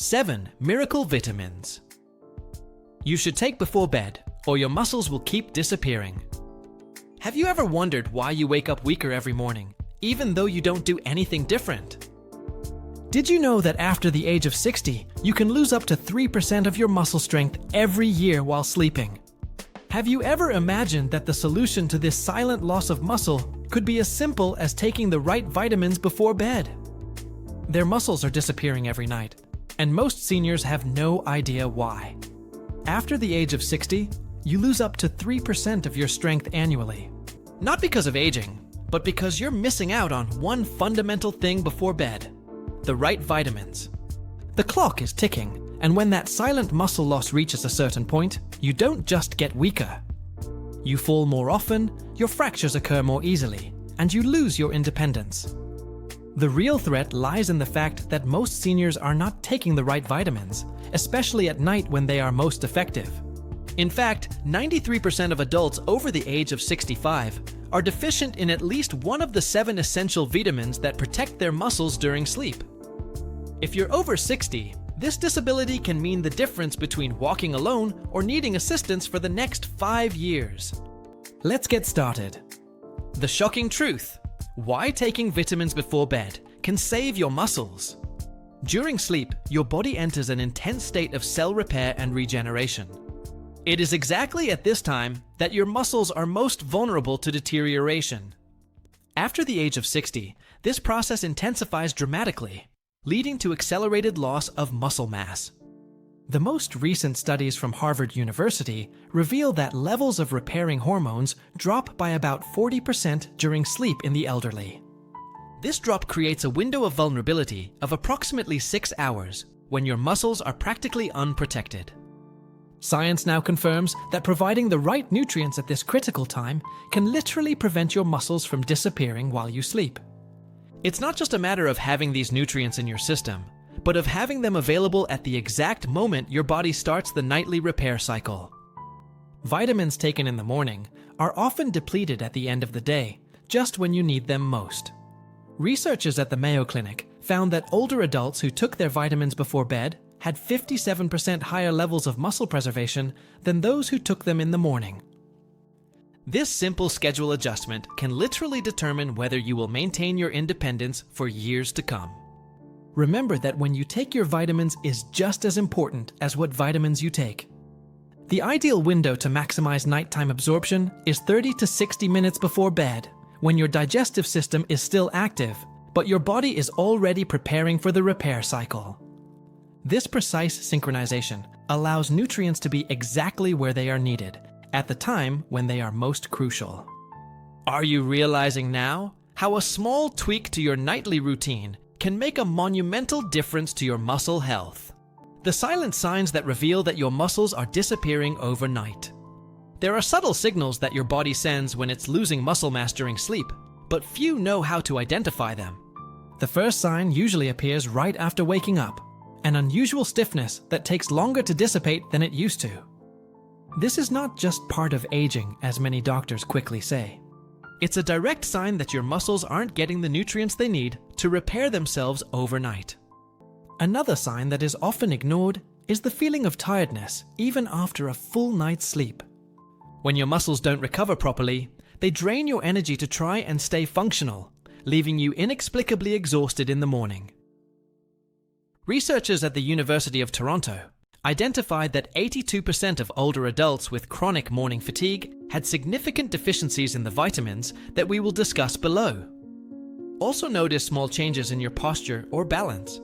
7 miracle vitamins you should take before bed, or your muscles will keep disappearing. Have you ever wondered why you wake up weaker every morning, even though you don't do anything different? Did you know that after the age of 60, you can lose up to 3% of your muscle strength every year while sleeping? Have you ever imagined that the solution to this silent loss of muscle could be as simple as taking the right vitamins before bed? Their muscles are disappearing every night, and most seniors have no idea why. After the age of 60, you lose up to 3% of your strength annually. Not because of aging, but because you're missing out on one fundamental thing before bed: the right vitamins. The clock is ticking, and when that silent muscle loss reaches a certain point, you don't just get weaker. You fall more often, your fractures occur more easily, and you lose your independence. The real threat lies in the fact that most seniors are not taking the right vitamins, especially at night when they are most effective. In fact, 93% of adults over the age of 65 are deficient in at least one of the 7 essential vitamins that protect their muscles during sleep. If you're over 60, this disability can mean the difference between walking alone or needing assistance for the next 5 years. Let's get started. The shocking truth: why taking vitamins before bed can save your muscles. During sleep, your body enters an intense state of cell repair and regeneration. It is exactly at this time that your muscles are most vulnerable to deterioration. After the age of 60, this process intensifies dramatically, leading to accelerated loss of muscle mass. The most recent studies from Harvard University reveal that levels of repairing hormones drop by about 40% during sleep in the elderly. This drop creates a window of vulnerability of approximately 6 hours when your muscles are practically unprotected. Science now confirms that providing the right nutrients at this critical time can literally prevent your muscles from disappearing while you sleep. It's not just a matter of having these nutrients in your system, but of having them available at the exact moment your body starts the nightly repair cycle. Vitamins taken in the morning are often depleted at the end of the day, just when you need them most. Researchers at the Mayo Clinic found that older adults who took their vitamins before bed had 57% higher levels of muscle preservation than those who took them in the morning. This simple schedule adjustment can literally determine whether you will maintain your independence for years to come. Remember that when you take your vitamins is just as important as what vitamins you take. The ideal window to maximize nighttime absorption is 30 to 60 minutes before bed, when your digestive system is still active, but your body is already preparing for the repair cycle. This precise synchronization allows nutrients to be exactly where they are needed, at the time when they are most crucial. Are you realizing now how a small tweak to your nightly routine can make a monumental difference to your muscle health? The silent signs that reveal that your muscles are disappearing overnight. There are subtle signals that your body sends when it's losing muscle mass during sleep, but few know how to identify them. The first sign usually appears right after waking up, an unusual stiffness that takes longer to dissipate than it used to. This is not just part of aging, as many doctors quickly say. It's a direct sign that your muscles aren't getting the nutrients they need to repair themselves overnight. Another sign that is often ignored is the feeling of tiredness even after a full night's sleep. When your muscles don't recover properly, they drain your energy to try and stay functional, leaving you inexplicably exhausted in the morning. Researchers at the University of Toronto identified that 82% of older adults with chronic morning fatigue had significant deficiencies in the vitamins that we will discuss below. Also notice small changes in your posture or balance.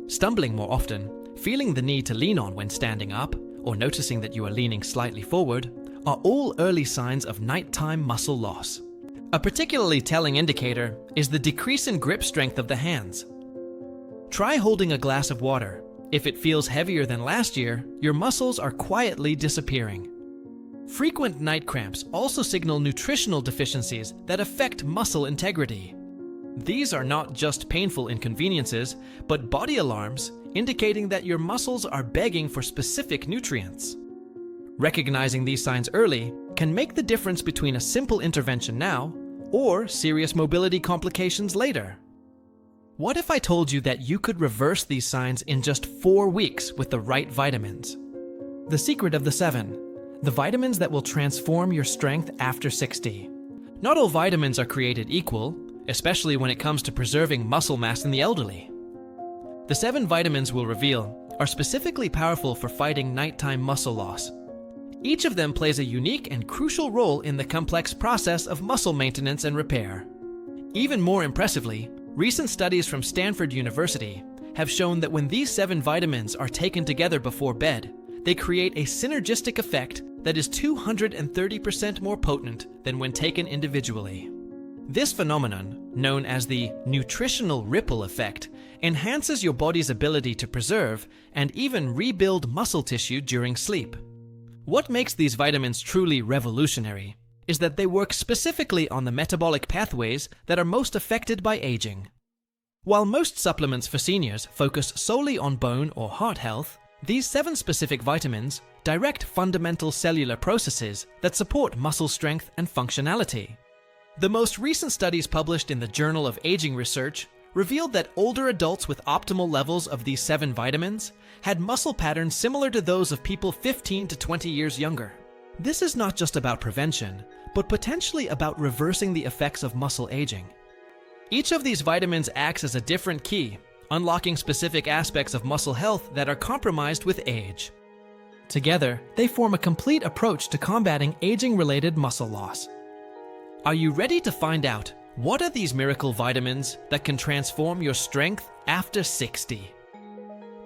Stumbling more often, feeling the need to lean on when standing up, or noticing that you are leaning slightly forward, are all early signs of nighttime muscle loss. A particularly telling indicator is the decrease in grip strength of the hands. Try holding a glass of water. If it feels heavier than last year, your muscles are quietly disappearing. Frequent night cramps also signal nutritional deficiencies that affect muscle integrity. These are not just painful inconveniences, but body alarms indicating that your muscles are begging for specific nutrients. Recognizing these signs early can make the difference between a simple intervention now or serious mobility complications later. What if I told you that you could reverse these signs in just 4 weeks with the right vitamins? The secret of the 7. The vitamins that will transform your strength after 60. Not all vitamins are created equal, especially when it comes to preserving muscle mass in the elderly. The 7 vitamins we'll reveal are specifically powerful for fighting nighttime muscle loss. Each of them plays a unique and crucial role in the complex process of muscle maintenance and repair. Even more impressively, recent studies from Stanford University have shown that when these 7 vitamins are taken together before bed, they create a synergistic effect that is 230% more potent than when taken individually. This phenomenon, known as the nutritional ripple effect, enhances your body's ability to preserve and even rebuild muscle tissue during sleep. What makes these vitamins truly revolutionary is that they work specifically on the metabolic pathways that are most affected by aging. While most supplements for seniors focus solely on bone or heart health, these 7 specific vitamins direct fundamental cellular processes that support muscle strength and functionality. The most recent studies published in the Journal of Aging Research revealed that older adults with optimal levels of these 7 vitamins had muscle patterns similar to those of people 15 to 20 years younger. This is not just about prevention, but potentially about reversing the effects of muscle aging. Each of these vitamins acts as a different key, unlocking specific aspects of muscle health that are compromised with age. Together, they form a complete approach to combating aging-related muscle loss. Are you ready to find out what are these miracle vitamins that can transform your strength after 60?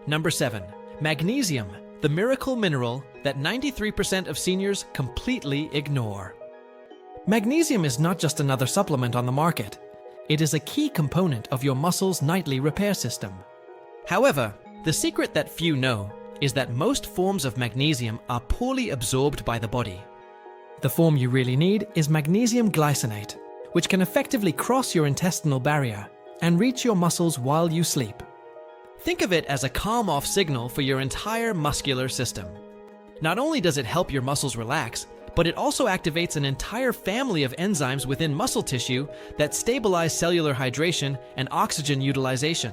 Number 7. Magnesium, the miracle mineral that 93% of seniors completely ignore. Magnesium is not just another supplement on the market. It is a key component of your muscle's nightly repair system. However, the secret that few know is that most forms of magnesium are poorly absorbed by the body. The form you really need is magnesium glycinate, which can effectively cross your intestinal barrier and reach your muscles while you sleep. Think of it as a calm-off signal for your entire muscular system. Not only does it help your muscles relax, but it also activates an entire family of enzymes within muscle tissue that stabilize cellular hydration and oxygen utilization.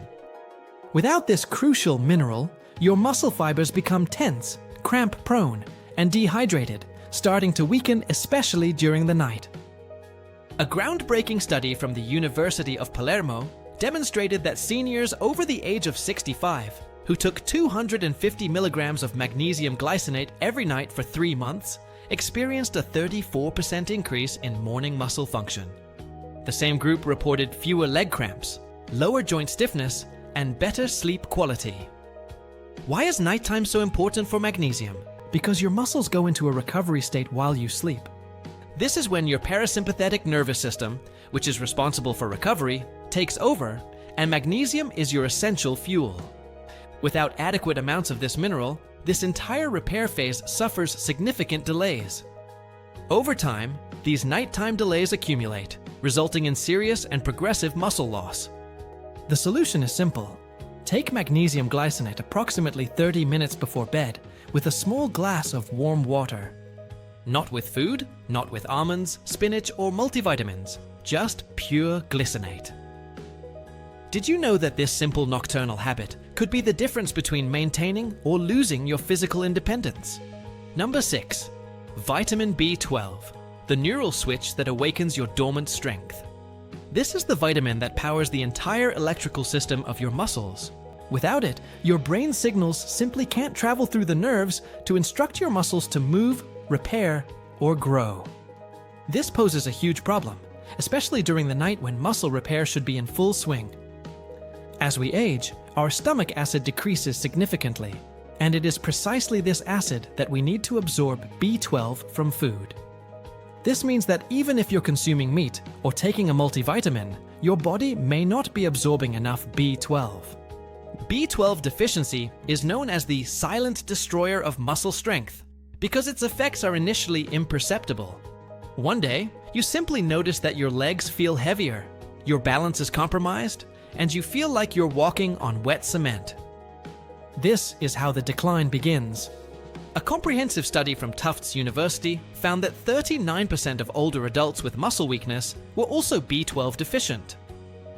Without this crucial mineral, your muscle fibers become tense, cramp-prone, and dehydrated, starting to weaken especially during the night. A groundbreaking study from the University of Palermo demonstrated that seniors over the age of 65 who took 250 milligrams of magnesium glycinate every night for 3 months experienced a 34% increase in morning muscle function. The same group reported fewer leg cramps, lower joint stiffness, and better sleep quality. Why is nighttime so important for magnesium? Because your muscles go into a recovery state while you sleep. This is when your parasympathetic nervous system, which is responsible for recovery, takes over, and magnesium is your essential fuel. Without adequate amounts of this mineral, this entire repair phase suffers significant delays. Over time, these nighttime delays accumulate, resulting in serious and progressive muscle loss. The solution is simple. Take magnesium glycinate approximately 30 minutes before bed with a small glass of warm water. Not with food, not with almonds, spinach, or multivitamins, just pure glycinate. Did you know that this simple nocturnal habit could be the difference between maintaining or losing your physical independence? Number 6. Vitamin B12, the neural switch that awakens your dormant strength. This is the vitamin that powers the entire electrical system of your muscles. Without it, your brain signals simply can't travel through the nerves to instruct your muscles to move, repair, or grow. This poses a huge problem, especially during the night when muscle repair should be in full swing. As we age, our stomach acid decreases significantly, and it is precisely this acid that we need to absorb B12 from food. This means that even if you're consuming meat or taking a multivitamin, your body may not be absorbing enough B12. B12 deficiency is known as the silent destroyer of muscle strength because its effects are initially imperceptible. One day, you simply notice that your legs feel heavier, your balance is compromised, and you feel like you're walking on wet cement. This is how the decline begins. A comprehensive study from Tufts University found that 39% of older adults with muscle weakness were also B12 deficient.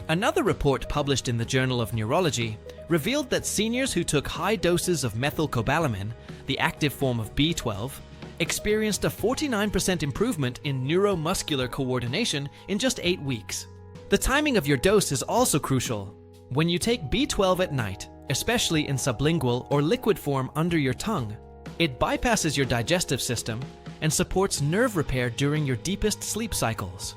Another report published in the Journal of Neurology revealed that seniors who took high doses of methylcobalamin, the active form of B12, experienced a 49% improvement in neuromuscular coordination in just 8 weeks. The timing of your dose is also crucial. When you take B12 at night, especially in sublingual or liquid form under your tongue, it bypasses your digestive system and supports nerve repair during your deepest sleep cycles.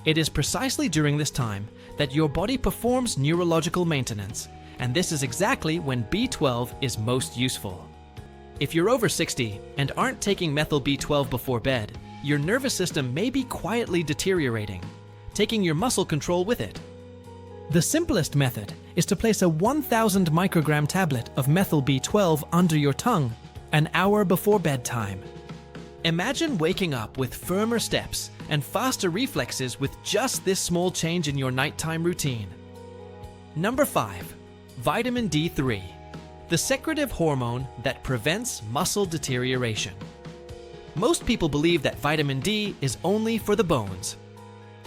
It is precisely during this time that your body performs neurological maintenance, and this is exactly when B12 is most useful. If you're over 60 and aren't taking methyl B12 before bed, your nervous system may be quietly deteriorating, taking your muscle control with it. The simplest method is to place a 1,000 microgram tablet of methyl B12 under your tongue an hour before bedtime. Imagine waking up with firmer steps and faster reflexes with just this small change in your nighttime routine. Number 5. Vitamin D3, the secretive hormone that prevents muscle deterioration. Most people believe that vitamin D is only for the bones.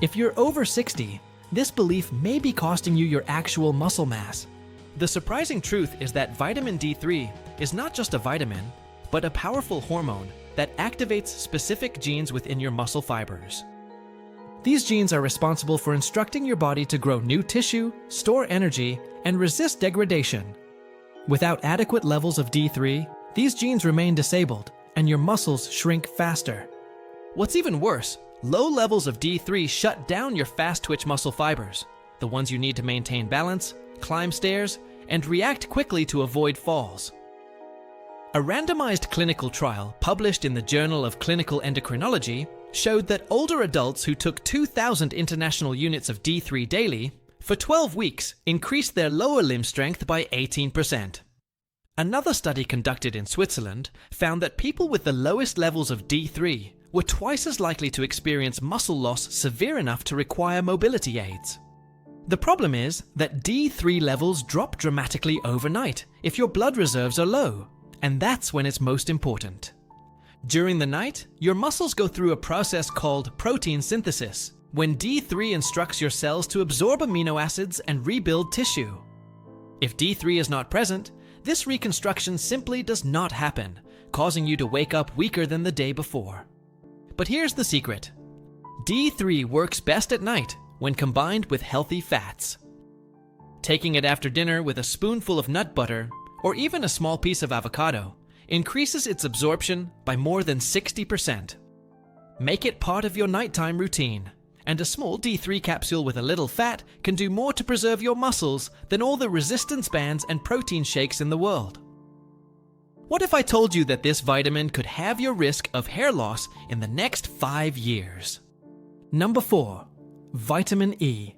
If you're over 60, this belief may be costing you your actual muscle mass. The surprising truth is that vitamin D3 is not just a vitamin, but a powerful hormone that activates specific genes within your muscle fibers. These genes are responsible for instructing your body to grow new tissue, store energy, and resist degradation. Without adequate levels of D3, these genes remain disabled, and your muscles shrink faster. What's even worse, low levels of D3 shut down your fast-twitch muscle fibers, the ones you need to maintain balance, climb stairs, and react quickly to avoid falls. A randomized clinical trial published in the Journal of Clinical Endocrinology showed that older adults who took 2,000 international units of D3 daily for 12 weeks increased their lower limb strength by 18%. Another study conducted in Switzerland found that people with the lowest levels of D3 were twice as likely to experience muscle loss severe enough to require mobility aids. The problem is that D3 levels drop dramatically overnight if your blood reserves are low, and that's when it's most important. During the night, your muscles go through a process called protein synthesis, when D3 instructs your cells to absorb amino acids and rebuild tissue. If D3 is not present, this reconstruction simply does not happen, causing you to wake up weaker than the day before. But here's the secret. D3 works best at night when combined with healthy fats. Taking it after dinner with a spoonful of nut butter, or even a small piece of avocado, increases its absorption by more than 60%. Make it part of your nighttime routine, and a small D3 capsule with a little fat can do more to preserve your muscles than all the resistance bands and protein shakes in the world. What if I told you that this vitamin could halve your risk of hair loss in the next 5 years? Number 4. Vitamin E,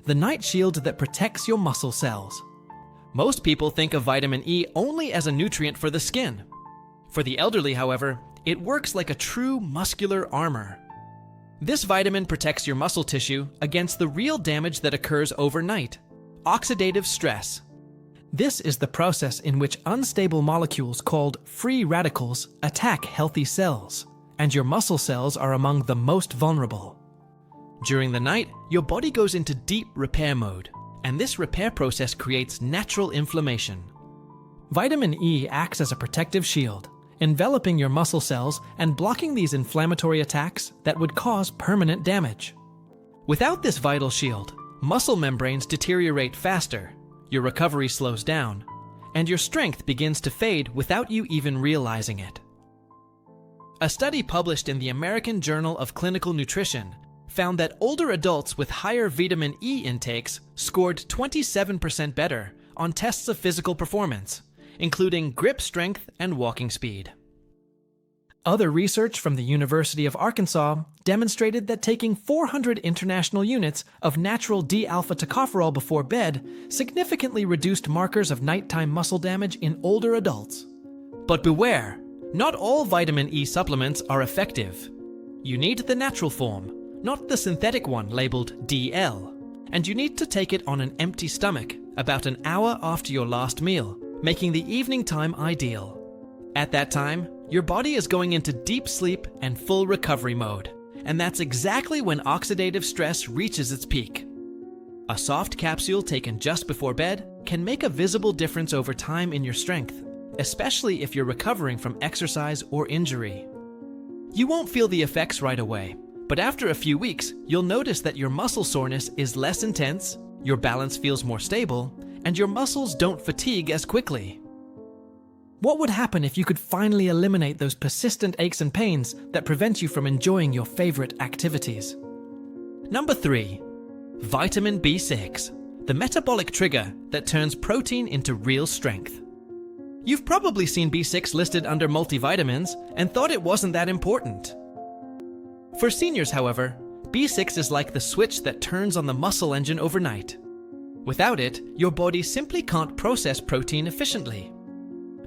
the night shield that protects your muscle cells. Most people think of vitamin E only as a nutrient for the skin. For the elderly, however, it works like a true muscular armor. This vitamin protects your muscle tissue against the real damage that occurs overnight: oxidative stress. This is the process in which unstable molecules called free radicals attack healthy cells, and your muscle cells are among the most vulnerable. During the night, your body goes into deep repair mode, and this repair process creates natural inflammation. Vitamin E acts as a protective shield, enveloping your muscle cells and blocking these inflammatory attacks that would cause permanent damage. Without this vital shield, muscle membranes deteriorate faster, your recovery slows down, and your strength begins to fade without you even realizing it. A study published in the American Journal of Clinical Nutrition found that older adults with higher vitamin E intakes scored 27% better on tests of physical performance, including grip strength and walking speed. Other research from the University of Arkansas demonstrated that taking 400 international units of natural D-alpha tocopherol before bed significantly reduced markers of nighttime muscle damage in older adults. But beware, not all vitamin E supplements are effective. You need the natural form, not the synthetic one labeled DL, and you need to take it on an empty stomach about an hour after your last meal, making the evening time ideal. At that time, your body is going into deep sleep and full recovery mode, and that's exactly when oxidative stress reaches its peak. A soft capsule taken just before bed can make a visible difference over time in your strength, especially if you're recovering from exercise or injury. You won't feel the effects right away, but after a few weeks, you'll notice that your muscle soreness is less intense, your balance feels more stable, and your muscles don't fatigue as quickly. What would happen if you could finally eliminate those persistent aches and pains that prevent you from enjoying your favorite activities? Number 3. Vitamin B6, the metabolic trigger that turns protein into real strength. You've probably seen B6 listed under multivitamins and thought it wasn't that important. For seniors, however, B6 is like the switch that turns on the muscle engine overnight. Without it, your body simply can't process protein efficiently.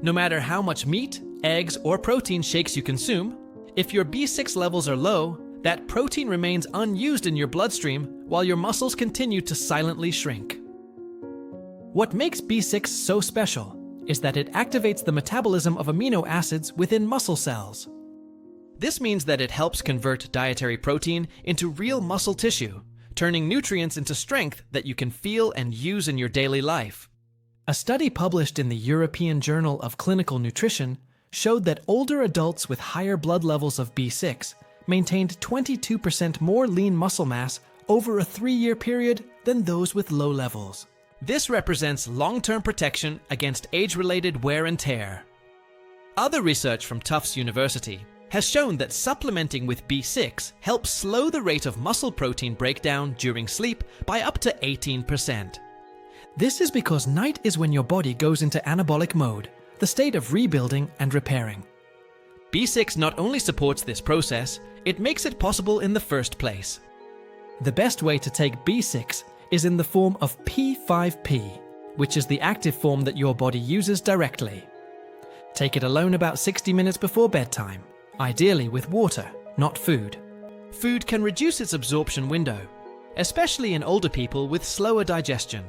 No matter how much meat, eggs, or protein shakes you consume, if your B6 levels are low, that protein remains unused in your bloodstream while your muscles continue to silently shrink. What makes B6 so special is that it activates the metabolism of amino acids within muscle cells. This means that it helps convert dietary protein into real muscle tissue, turning nutrients into strength that you can feel and use in your daily life. A study published in the European Journal of Clinical Nutrition showed that older adults with higher blood levels of B6 maintained 22% more lean muscle mass over a 3-year period than those with low levels. This represents long-term protection against age-related wear and tear. Other research from Tufts University has shown that supplementing with B6 helps slow the rate of muscle protein breakdown during sleep by up to 18%. This is because night is when your body goes into anabolic mode, the state of rebuilding and repairing. B6 not only supports this process, it makes it possible in the first place. The best way to take B6 is in the form of P5P, which is the active form that your body uses directly. Take it alone about 60 minutes before bedtime, ideally with water, not food. Food can reduce its absorption window, especially in older people with slower digestion.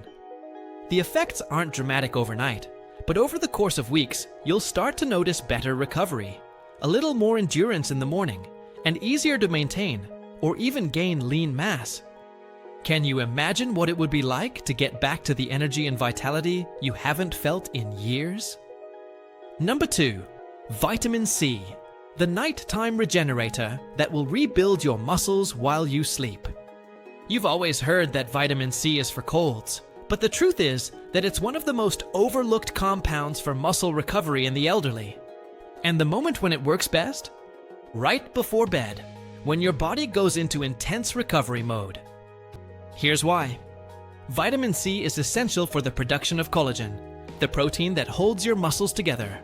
The effects aren't dramatic overnight, but over the course of weeks, you'll start to notice better recovery, a little more endurance in the morning, and easier to maintain or even gain lean mass. Can you imagine what it would be like to get back to the energy and vitality you haven't felt in years? Number 2. Vitamin C, the nighttime regenerator that will rebuild your muscles while you sleep. You've always heard that vitamin C is for colds, but the truth is that it's one of the most overlooked compounds for muscle recovery in the elderly. And the moment when it works best? Right before bed, when your body goes into intense recovery mode. Here's why. Vitamin C is essential for the production of collagen, the protein that holds your muscles together.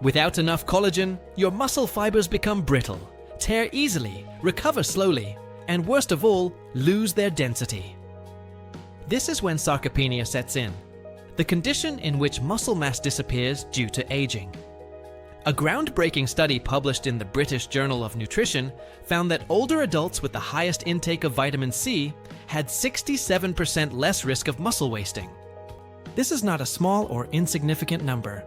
Without enough collagen, your muscle fibers become brittle, tear easily, recover slowly, and worst of all, lose their density. This is when sarcopenia sets in, the condition in which muscle mass disappears due to aging. A groundbreaking study published in the British Journal of Nutrition found that older adults with the highest intake of vitamin C had 67% less risk of muscle wasting. This is not a small or insignificant number.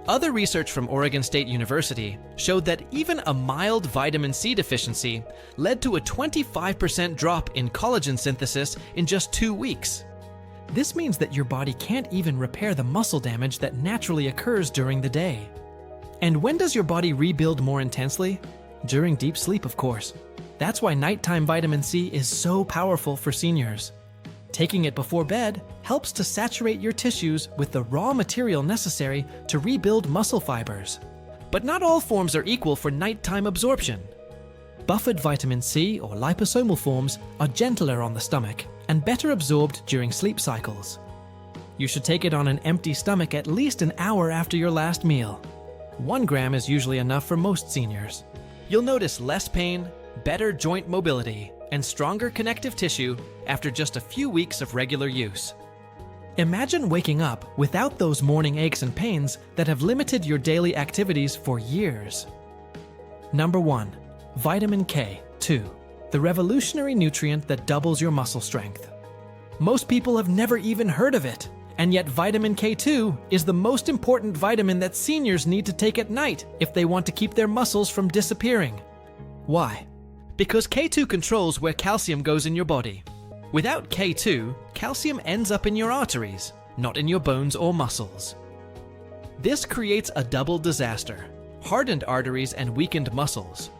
Other research from Oregon State University showed that even a mild vitamin C deficiency led to a 25% drop in collagen synthesis in just 2 weeks. This means that your body can't even repair the muscle damage that naturally occurs during the day. And when does your body rebuild more intensely? During deep sleep, of course. That's why nighttime vitamin C is so powerful for seniors. Taking it before bed helps to saturate your tissues with the raw material necessary to rebuild muscle fibers. But not all forms are equal for nighttime absorption. Buffered vitamin C or liposomal forms are gentler on the stomach and better absorbed during sleep cycles. You should take it on an empty stomach at least an hour after your last meal. 1 gram is usually enough for most seniors. You'll notice less pain, better joint mobility, and stronger connective tissue after just a few weeks of regular use. Imagine waking up without those morning aches and pains that have limited your daily activities for years. Number 1. Vitamin K2, the revolutionary nutrient that doubles your muscle strength. Most people have never even heard of it, and yet vitamin K2 is the most important vitamin that seniors need to take at night if they want to keep their muscles from disappearing. Why? Because K2 controls where calcium goes in your body. Without K2, calcium ends up in your arteries, not in your bones or muscles. This creates a double disaster: hardened arteries and weakened muscles.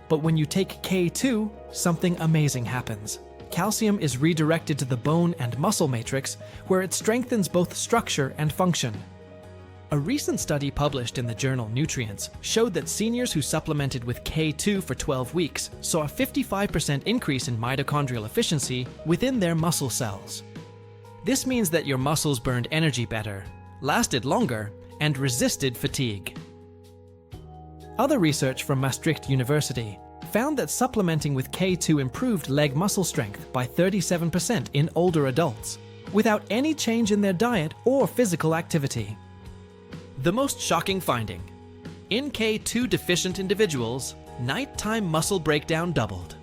But when you take K2, something amazing happens. Calcium is redirected to the bone and muscle matrix, where it strengthens both structure and function. A recent study published in the journal Nutrients showed that seniors who supplemented with K2 for 12 weeks saw a 55% increase in mitochondrial efficiency within their muscle cells. This means that your muscles burned energy better, lasted longer, and resisted fatigue. Other research from Maastricht University found that supplementing with K2 improved leg muscle strength by 37% in older adults, without any change in their diet or physical activity. The most shocking finding: in K2 deficient individuals, nighttime muscle breakdown doubled.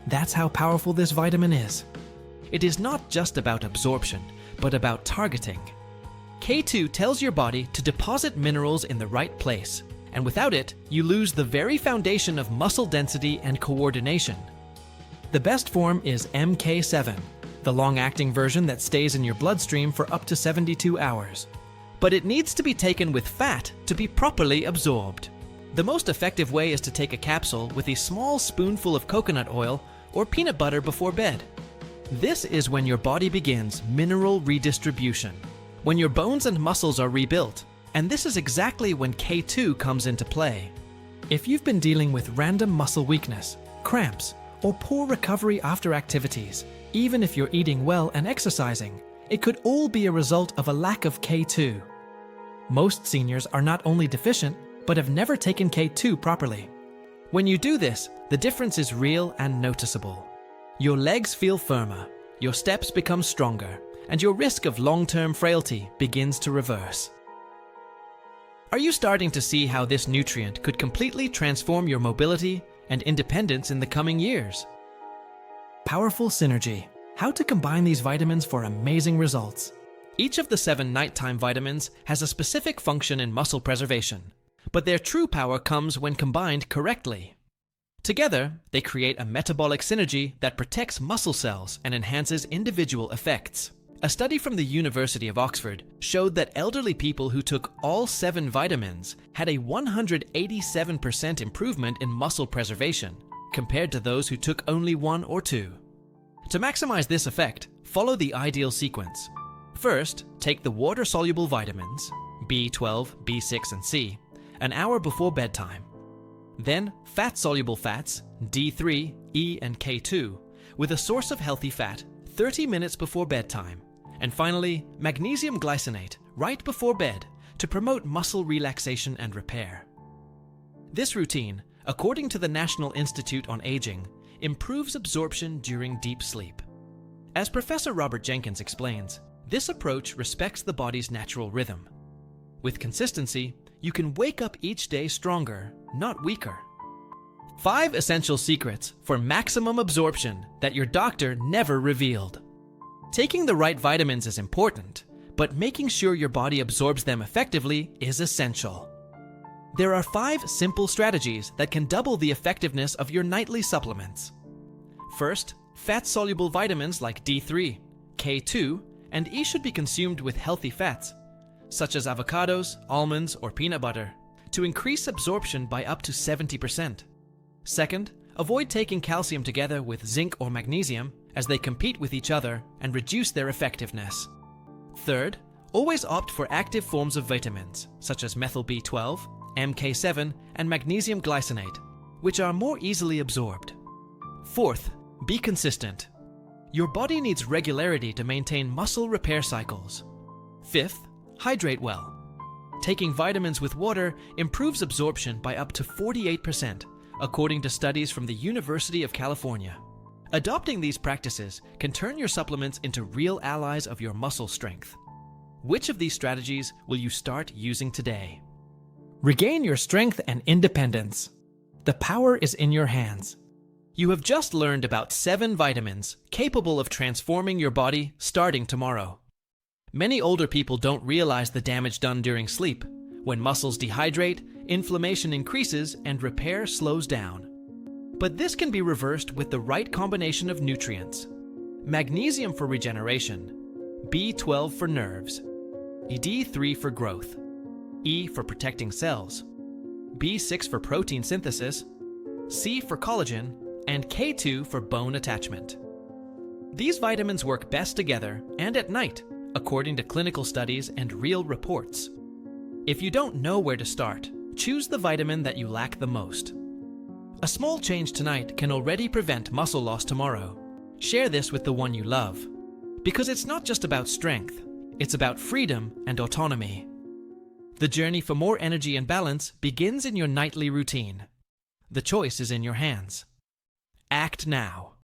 That's how powerful this vitamin is. It is not just about absorption, but about targeting. K2 tells your body to deposit minerals in the right place, and without it, you lose the very foundation of muscle density and coordination. The best form is MK7, the long-acting version that stays in your bloodstream for up to 72 hours. But it needs to be taken with fat to be properly absorbed. The most effective way is to take a capsule with a small spoonful of coconut oil or peanut butter before bed. This is when your body begins mineral redistribution, when your bones and muscles are rebuilt, and this is exactly when K2 comes into play. If you've been dealing with random muscle weakness, cramps, or poor recovery after activities, even if you're eating well and exercising, it could all be a result of a lack of K2. Most seniors are not only deficient, but have never taken K2 properly. When you do this, the difference is real and noticeable. Your legs feel firmer, your steps become stronger, and your risk of long-term frailty begins to reverse. Are you starting to see how this nutrient could completely transform your mobility and independence in the coming years? Powerful synergy. How to combine these vitamins for amazing results. Each of the 7 nighttime vitamins has a specific function in muscle preservation, but their true power comes when combined correctly. Together, they create a metabolic synergy that protects muscle cells and enhances individual effects. A study from the University of Oxford showed that elderly people who took all 7 vitamins had a 187% improvement in muscle preservation compared to those who took only 1 or 2. To maximize this effect, follow the ideal sequence. First, take the water-soluble vitamins, B12, B6, and C, an hour before bedtime. Then, fat-soluble fats, D3, E, and K2, with a source of healthy fat, 30 minutes before bedtime. And finally, magnesium glycinate, right before bed, to promote muscle relaxation and repair. This routine, according to the National Institute on Aging, improves absorption during deep sleep. As Professor Robert Jenkins explains, this approach respects the body's natural rhythm. With consistency, you can wake up each day stronger, not weaker. 5 essential secrets for maximum absorption that your doctor never revealed. Taking the right vitamins is important, but making sure your body absorbs them effectively is essential. There are 5 simple strategies that can double the effectiveness of your nightly supplements. First, fat-soluble vitamins like D3, K2, and E should be consumed with healthy fats, such as avocados, almonds, or peanut butter, to increase absorption by up to 70%. Second, avoid taking calcium together with zinc or magnesium, as they compete with each other and reduce their effectiveness. Third, always opt for active forms of vitamins, such as methyl B12, MK7, and magnesium glycinate, which are more easily absorbed. Fourth, be consistent. Your body needs regularity to maintain muscle repair cycles. Fifth, hydrate well. Taking vitamins with water improves absorption by up to 48%, according to studies from the University of California. Adopting these practices can turn your supplements into real allies of your muscle strength. Which of these strategies will you start using today? Regain your strength and independence. The power is in your hands. You have just learned about 7 vitamins capable of transforming your body starting tomorrow. Many older people don't realize the damage done during sleep. When muscles dehydrate, inflammation increases and repair slows down. But this can be reversed with the right combination of nutrients. magnesium for regeneration, B12 for nerves, D3 for growth, E for protecting cells, B6 for protein synthesis, C for collagen, and K2 for bone attachment. These vitamins work best together and at night, according to clinical studies and real reports. If you don't know where to start, choose the vitamin that you lack the most. A small change tonight can already prevent muscle loss tomorrow. Share this with the one you love. Because it's not just about strength, it's about freedom and autonomy. The journey for more energy and balance begins in your nightly routine. The choice is in your hands. Act now.